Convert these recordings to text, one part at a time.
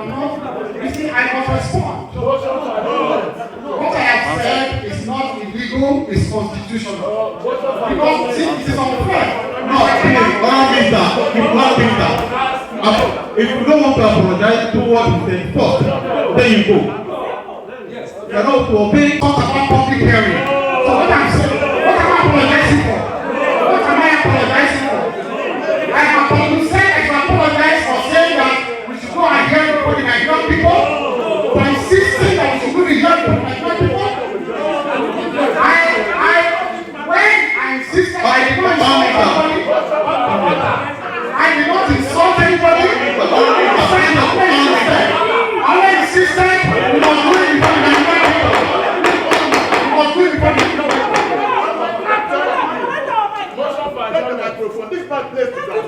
You see, I must respond. What I have said is not illegal, it's constitutional. Because it is unfair. No, if you don't want to apologize to what you said first, then you go. You are not to obey. Talk about public hearing. So what I'm saying, what am I apologizing for? What am I apologizing for? I am apologizing. I should apologize for saying that we should go and hear for the Nigerian people, for insisting that we should go to hear for the Nigerian people. When I insisted, I did not insult anybody. I did not insult anybody. I insisted we must do it before the Nigerian people. We must do it before the people. This man plays to that.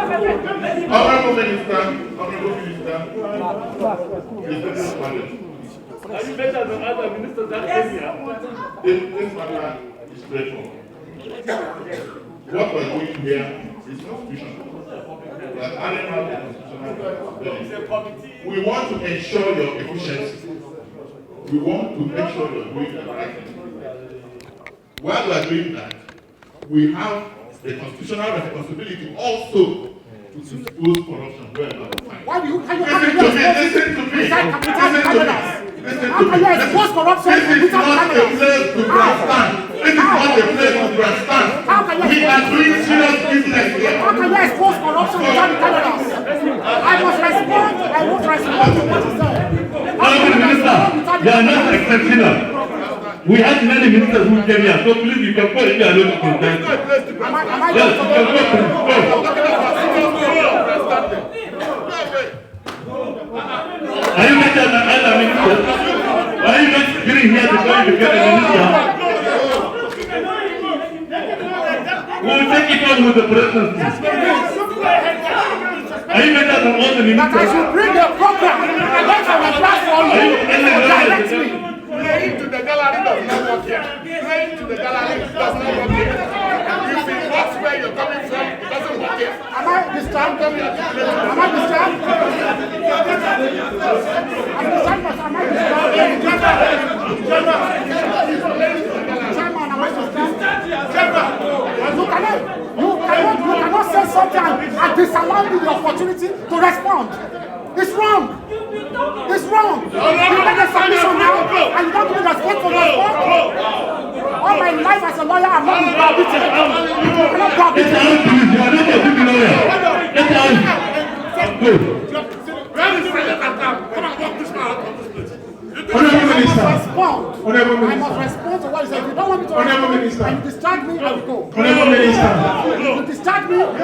Honorable Minister, are you better than other ministers that came here? This matter is straightforward. What we're doing here is constitutional. We want to ensure your efficiency. We want to make sure you're doing the right thing. While we are doing that, we have the constitutional responsibility also to expose corruption wherever we find. Why do you Listen to me. This is not a place to grandstand. This is not a place to grandstand. We are doing serious business here. How can you expose corruption without the cameras? I must respond. I won't respond to what you said. Honorable Minister, you are not exceptional. We had many ministers who came here, so please you can go if you are not to contest. Yes, you can Are you better than other ministers? Are you not sitting here to try to get a minister? We'll take it on with the presidency. Are you better than all the ministers? That I should bring the program against our platform directly. Playing to the gallery does not work here. Playing to the gallery does not work here. If it works where you're coming from, it doesn't work here. Am I disturbed? Am I disturbed? You cannot say something and disallow me the opportunity to respond. It's wrong. It's wrong. You make a submission now and you don't give me respect for respond. All my life as a lawyer, I'm not being browbeaten. I'm not browbeaten. You are not a big lawyer. Get out. Go. Where is President Akam? Come and walk this man out of this place. Honorable Minister. Honorable I must Minister. respond to what you say. If you don't want me to Honorable respond, Minister. and you distract me, I will go. Honorable Minister. You distract me, I will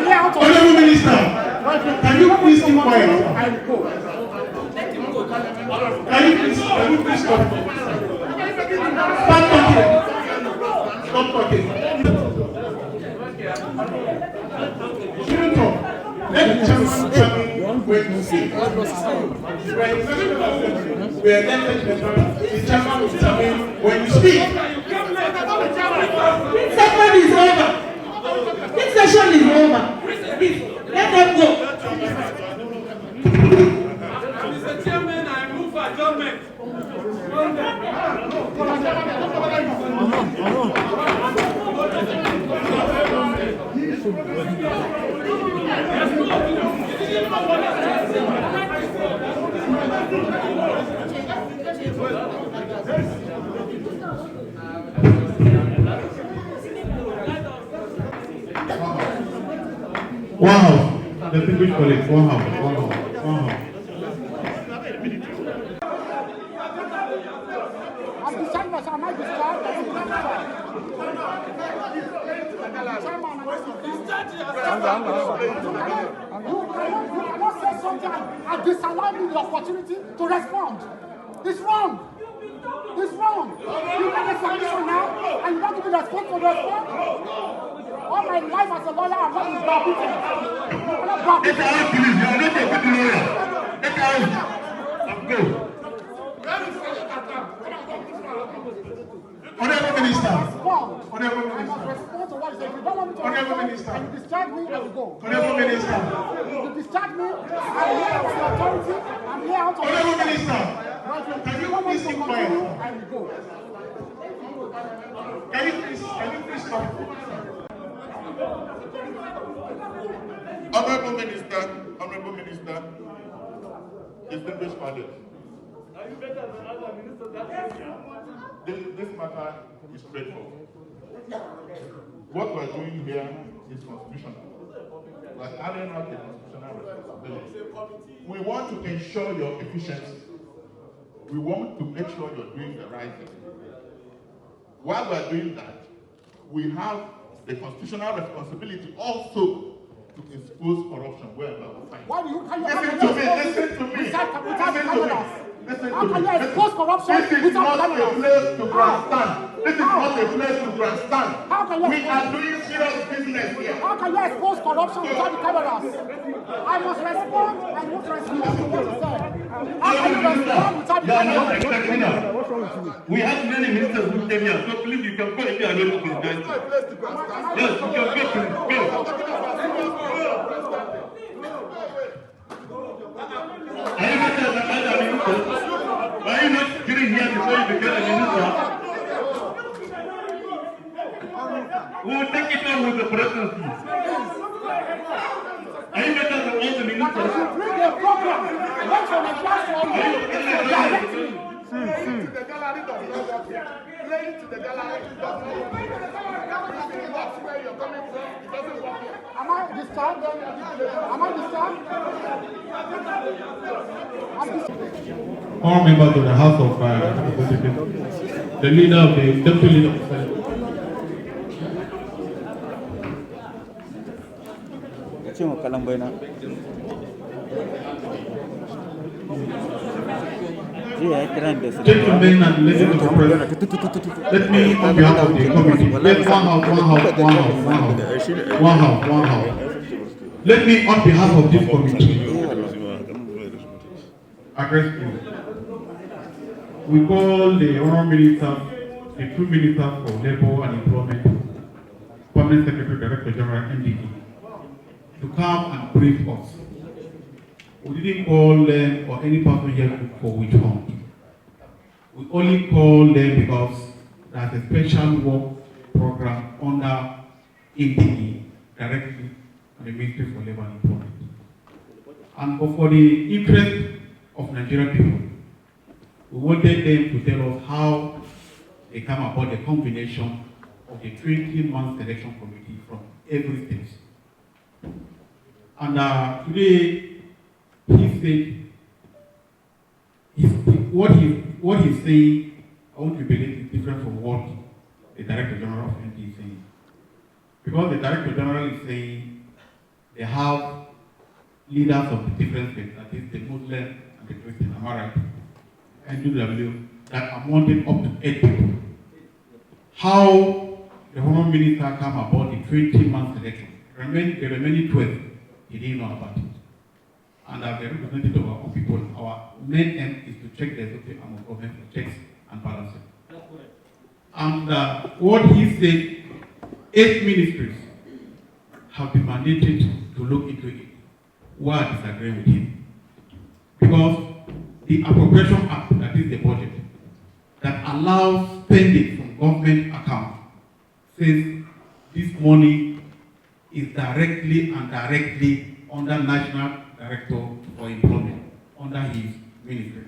out of Honorable Minister. Can you please keep quiet? I will go. Can you please stop? Stop talking. Stop talking. Shouldn't talk. Let the chairman tell me when to speak. We are elected members. The chairman will tell me when you speak. This segment is over. This session is over. Let them go. Mr. Chairman, I move for adjournment. Wow. Distinguished colleagues, wow. I'm disturbed, so am I disturbed? You cannot say something and disallow me the opportunity to respond. It's wrong. It's wrong. You make a submission now and you don't give me the response to respond. All my life as a lawyer, I'm not in browbeaten. I'm not browbeaten. Get out, please. You are not a big lawyer. Get out. Go. you don't want me to Honorable respond, Minister. and you discharge me, I will go. Honorable Minister. You discharge me, I'm here as the authority, I'm here out of Honorable Minister. Can Can you you want me please to keep continue, quiet? I will go. Can you please stop? Honorable Minister, distinguished fathers. Are you better than other ministers that area? This matter is straightforward. What we're doing here is constitutional. We're carrying out a constitutional responsibility. We want to ensure your efficiency. We want to make sure you're doing the right thing. While we're doing that, we have the constitutional responsibility also to expose corruption wherever we find it. Why do you can Listen to me. How can you expose corruption This is without not a cameras? place to grandstand. This is not a place to grandstand. How can you We are doing serious business here. How can you expose corruption without the cameras? I must respond. I must respond to what you said. How can you respond without the You are not cameras? expecting us. We have many ministers who came here, so please you can go if you are not to present. Yes, you can go to the Are you better than other ministers? Are you not sitting here before you become a minister? We will take it on with the presidency. Are you better than all the ministers? You bring a program. Wait for the platform. Playing to the gallery does not work here. Playing to the gallery does not work here. That's where you're coming from. It doesn't work here. Am I disturbed? Am I disturbed? All members of the House of Representatives, the leader of the deputy leader of the Senate. Gentlemen and ladies of the press, let me, on behalf of the committee, yes, one house. Let me, on behalf of this committee, address you. We call the Honourable Minister, the two Ministers for Labour and Employment, Permanent Secretary Director General NDE, to come and brief us. We didn't call them or any person here for which hunt. We only call them because there's a special work program under NDE, directly on the Ministry for Labour and Employment. And for the interest of Nigerian people, we wanted them to tell us how they come about the combination of the 20-month selection committee from every state. And today, he said, what he's saying, I want to believe is different from what the Director General of ND is saying. Because the Director General is saying they have leaders of the different faiths, that is the Muslim and the Christian, am I right? NWW, that amounted up to 8 people. How the Honourable Minister come about the 20-month selection? The remaining 12, he didn't know about it. And as a representative of our own people, our main aim is to check the executive arm of government for checks and balances. And what he said, 8 ministries have been mandated to look into it. We are disagreeing with him. Because the Appropriation Act, that is the budget, that allows spending from government account, says this money is directly and directly under National Director for Employment, under his ministry.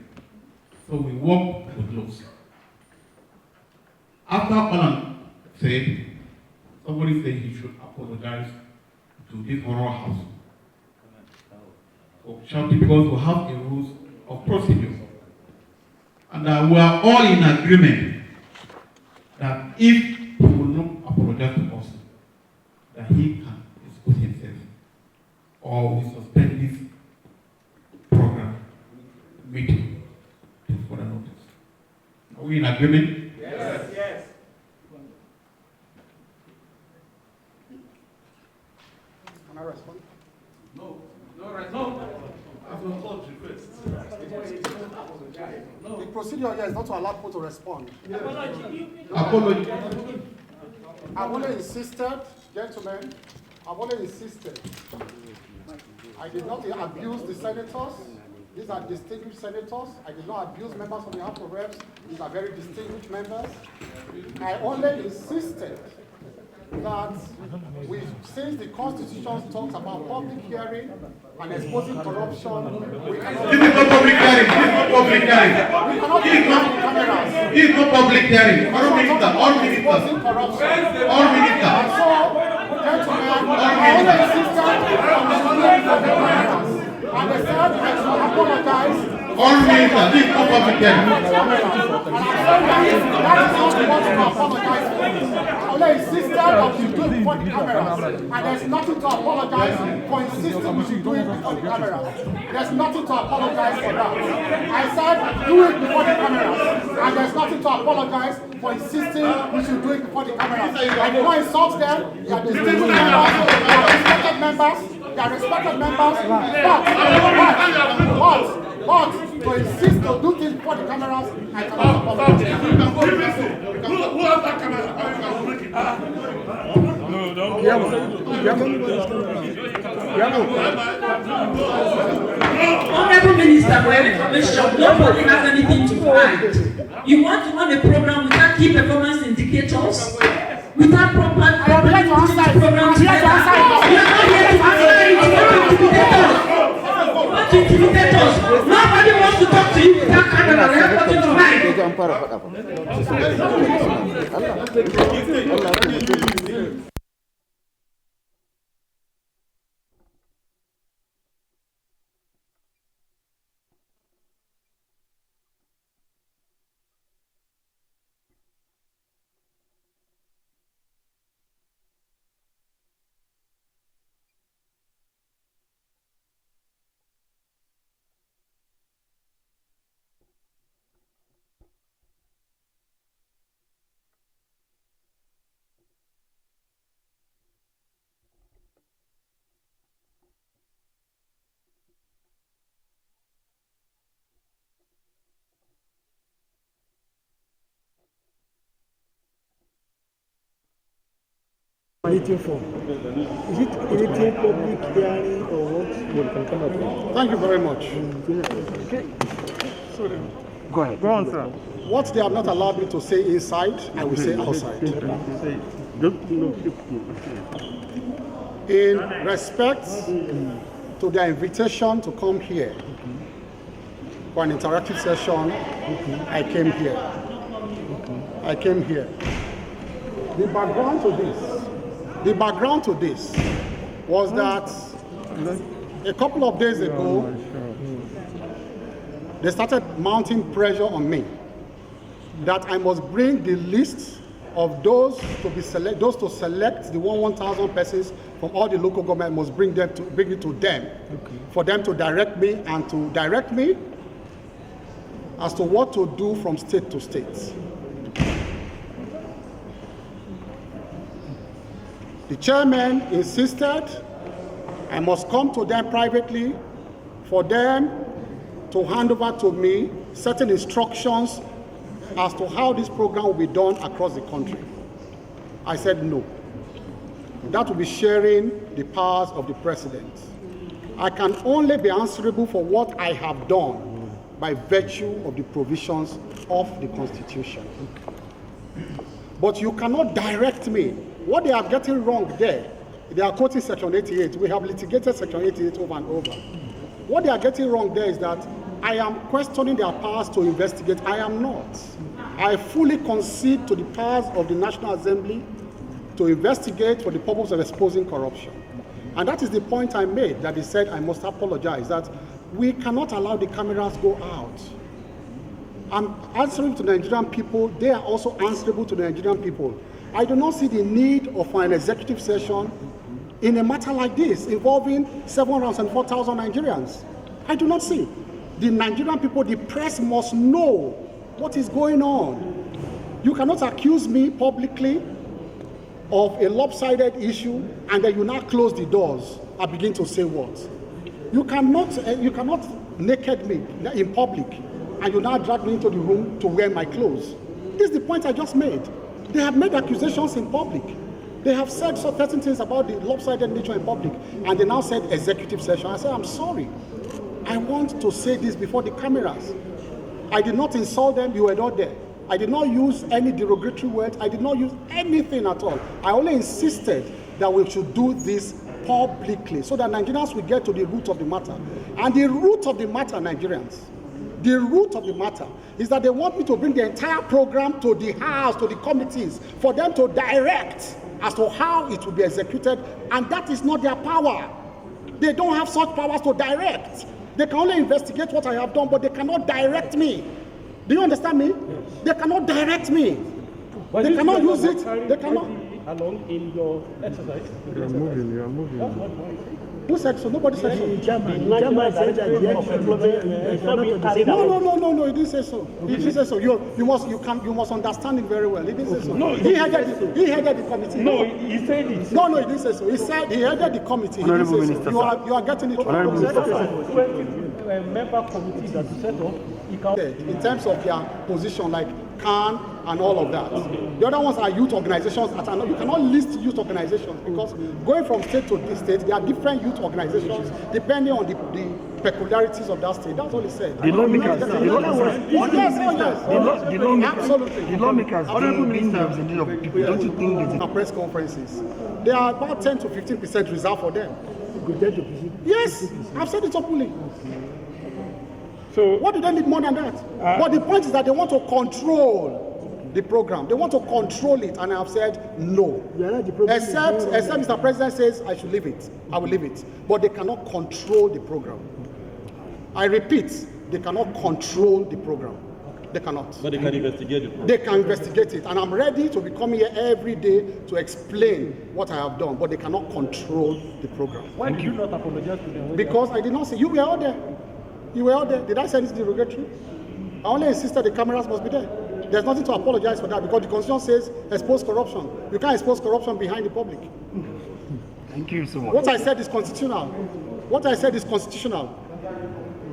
So we work with laws. After Alan said, somebody said he should apologize to this honorable house for shouting, because we have the rules of procedure. And we are all in agreement that if he will not apologize to us, that he can expose himself, or we suspend this program meeting for the notice. Are we in agreement? Yes. Yes. Can I respond? No. No, right. No. As a court request. The procedure here is not to allow people to respond. Apology. I've only insisted Gentlemen, I've always insisted. I did not abuse the senators. These are distinguished senators. I did not abuse members of the House of Reps. These are very distinguished members. I only insisted that since the Constitution talks about public hearing and exposing corruption, we cannot... This is not public hearing. This is not public hearing. We cannot be behind the cameras. This is not public hearing. All ministers. Exposing corruption. All ministers. And so, gentlemen, I only insisted on exposing for the cameras. And they said I should apologize. All ministers. This is not public hearing. And I said that is not what to apologize for. I only insisted that you do it before the cameras. And there's nothing to apologize for insisting we should do it before the cameras. There's nothing to apologize for that. I said do it before the cameras. And there's nothing to apologize for insisting we should do it before the cameras. I did not insult them. They are distinguished members. They are respected members. They are respected members. But to insist to do things before the cameras, I cannot apologize. Who has that camera? No, don't. Honorable Minister, for your information, nobody has anything to hide. You want to run a program without key performance indicators, without proper program. You are not here to answer it. You want to intimidate us. Nobody wants to talk to you without camera. You have nothing to hide. Anything for? Is it anything public hearing or what? Thank you very much. Okay. Go ahead. Go on, sir. What they have not allowed me to say inside, I will say outside. In respect to their invitation to come here for an interactive session, I came here. I came here. The background to this was that a couple of days ago, they started mounting pressure on me that I must bring the list of those to select the 1,000 persons from all the local government. Must bring it to them, for them to direct me and to direct me as to what to do from state to state. The chairman insisted I must come to them privately for them to hand over to me certain instructions as to how this program will be done across the country. I said no. That will be sharing the powers of the president. I can only be answerable for what I have done by virtue of the provisions of the Constitution. But you cannot direct me. What they are getting wrong there, they are quoting Section 88. We have litigated Section 88 over and over. What they are getting wrong there is that I am questioning their powers to investigate. I am not. I fully concede to the powers of the National Assembly to investigate for the purpose of exposing corruption. And that is the point I made, that they said I must apologize, that we cannot allow the cameras go out. I'm answering to the Nigerian people. They are also answerable to the Nigerian people. I do not see the need of an executive session in a matter like this involving 704,000 Nigerians. I do not see. The Nigerian people, the press must know what is going on. You cannot accuse me publicly of a lopsided issue and then you now close the doors and begin to say what? You cannot naked me in public and you now drag me into the room to wear my clothes. This is the point I just made. They have made accusations in public. They have said certain things about the lopsided nature in public, and they now said executive session. I said, I'm sorry. I want to say this before the cameras. I did not insult them, you were not there. I did not use any derogatory words. I did not use anything at all. I only insisted that we should do this publicly so that Nigerians will get to the root of the matter. And the root of the matter, Nigerians, the root of the matter is that they want me to bring the entire program to the House, to the committees, for them to direct as to how it will be executed, and that is not their power. They don't have such powers to direct. They can only investigate what I have done, but they cannot direct me. Do you understand me? Yes. They cannot direct me. But they cannot use it. They cannot. Along in your exercise. You are moving. Who said so? Nobody said so. The chairman said that No, he didn't say so. He didn't say so. You must understand it very well. He didn't say so. No, he headed the committee. No, he said it. No, he didn't say so. He said he headed the committee. He didn't say so. You are getting it wrong. 20 member committee that you set up. In terms of their position, like CAN and all of that. The other ones are youth organizations. You cannot list youth organizations because going from state to this state, there are different youth organizations depending on the peculiarities of that state. That's all he said. The lawmakers. Yes. Absolutely. The lawmakers being representative of people. Don't you think that press conferences, there are about 10 to 15% reserved for them. Yes, I've said it openly. So what do they need more than that? But the point is that they want to control the program. They want to control it, and I have said no. Except Mr. President says I should leave it. I will leave it. But they cannot control the program. I repeat, they cannot control the program. They cannot. But they can investigate it. They can investigate it, and I'm ready to be coming here every day to explain what I have done. But they cannot control the program. Why did you not apologize to them? Because I did not say you were out there. You were out there. Did I say this derogatory? I only insisted the cameras must be there. There's nothing to apologize for that because the Constitution says expose corruption. You can't expose corruption behind the public. Thank you so much. What I said is constitutional.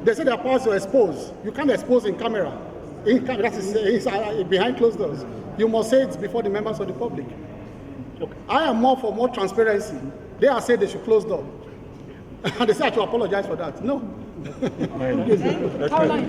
They say their powers to expose. You can't expose in camera. That is behind closed doors. You must say it before the members of the public. Okay. I am more for more transparency. They are saying they should close door. And they say I should apologize for that. No. How long?